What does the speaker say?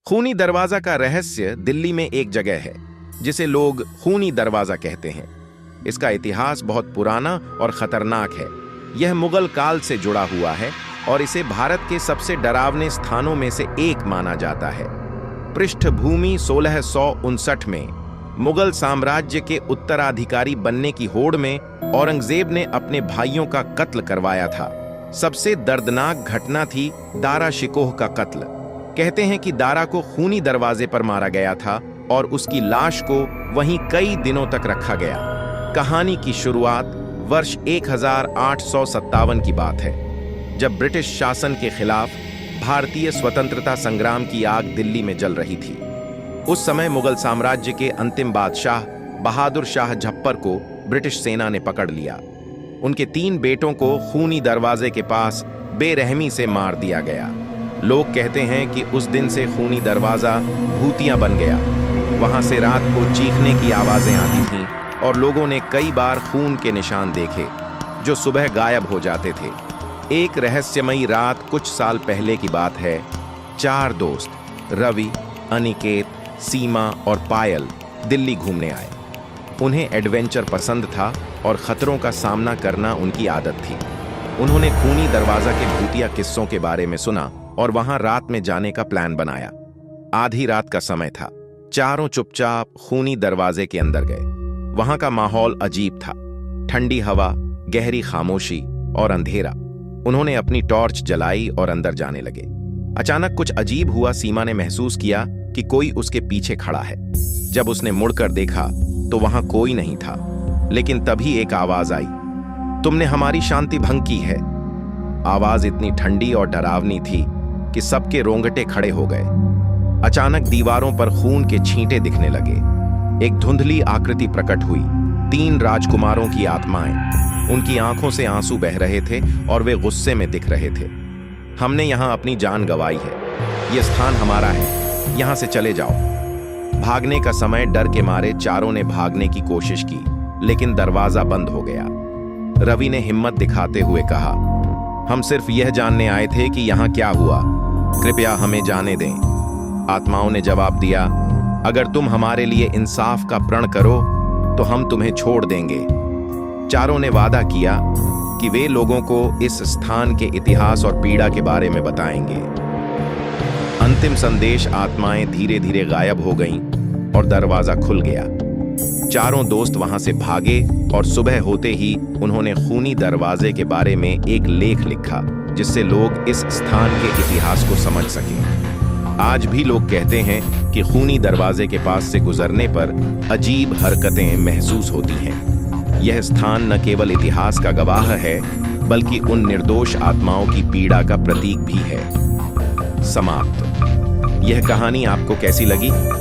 खूनी दरवाजा का रहस्य दिल्ली में एक जगह है जिसे लोग खूनी दरवाजा कहते हैं। इसका इतिहास बहुत पुराना और खतरनाक है। यह मुगल काल से जुड़ा हुआ है और इसे भारत के सबसे डरावने स्थानों में से एक माना जाता है। पृष्ठभूमि 1659 में मुगल साम्राज्य के उत्तराधिकारी बनने की होड़ में औरंगजेब ने अपने भाइयों का कत्ल करवाया था। सबसे दर्दनाक घटना थी दारा शिकोह का कत्ल। कहते हैं कि दारा को खूनी दरवाजे पर मारा गया था और उसकी लाश को वहीं कई दिनों तक रखा गया। कहानी की शुरुआत वर्ष 1857 की बात है, जब ब्रिटिश शासन के खिलाफ भारतीय स्वतंत्रता संग्राम की आग दिल्ली में जल रही थी। उस समय मुगल साम्राज्य के अंतिम बादशाह बहादुर शाह झप्पर को ब्रिटिश सेना ने पकड़ लिया। उनके 3 बेटों को खूनी दरवाजे के पास बेरहमी से मार दिया गया। लोग कहते हैं कि उस दिन से खूनी दरवाजा भूतिया बन गया। वहां से रात को चीखने की आवाजें आती थीं और लोगों ने कई बार खून के निशान देखे जो सुबह गायब हो जाते थे। एक रहस्यमयी रात कुछ साल पहले की बात है। 4 दोस्त रवि, अनिकेत, सीमा और पायल दिल्ली घूमने आए। उन्हें एडवेंचर पसंद था और खतरों का सामना करना उनकी आदत थी। उन्होंने खूनी दरवाजा के भूतिया किस्सों के बारे में सुना और वहां रात में जाने का प्लान बनाया। आधी रात का समय था। चारों चुपचाप खूनी दरवाजे के अंदर गए। वहां का माहौल अजीब था। ठंडी हवा, गहरी खामोशी और अंधेरा। उन्होंने अपनी टॉर्च जलाई और अंदर जाने लगे। अचानक कुछ अजीब हुआ। सीमा ने महसूस किया कि कोई उसके पीछे खड़ा है। जब उसने मुड़कर देखा तो वहां कोई नहीं था, लेकिन तभी एक आवाज आई, तुमने हमारी शांति भंग की है। आवाज इतनी ठंडी और डरावनी थी कि सबके रोंगटे खड़े हो गए। अचानक दीवारों पर खून के छींटे दिखने लगे। एक धुंधली आकृति प्रकट हुई। 3 राजकुमारों की आत्माएं। उनकी आंखों से आंसू बह रहे थे और वे गुस्से में दिख रहे थे। हमने यहां अपनी जान गंवाई है। यह स्थान हमारा है। यहां से चले जाओ। भागने का समय डर के मारे चारों ने भागने की कोशिश की, लेकिन दरवाजा बंद हो गया। रवि ने हिम्मत दिखाते हुए कहा, हम सिर्फ यह जानने आए थे कि यहां क्या हुआ। कृपया हमें जाने दें। आत्माओं ने जवाब दिया, अगर तुम हमारे लिए इंसाफ का प्रण करो तो हम तुम्हें छोड़ देंगे। चारों ने वादा किया कि वे लोगों को इस स्थान के इतिहास और पीड़ा के बारे में बताएंगे। अंतिम संदेश आत्माएं धीरे धीरे गायब हो गईं और दरवाजा खुल गया। चारों दोस्त वहां से भागे और सुबह होते ही उन्होंने खूनी दरवाजे के बारे में एक लेख लिखा, जिससे लोग इस स्थान के इतिहास को समझ सकें। आज भी लोग कहते हैं कि खूनी दरवाजे के पास से गुजरने पर अजीब हरकतें महसूस होती हैं। यह स्थान न केवल इतिहास का गवाह है, बल्कि उन निर्दोष आत्माओं की पीड़ा का प्रतीक भी है। समाप्त। यह कहानी आपको कैसी लगी?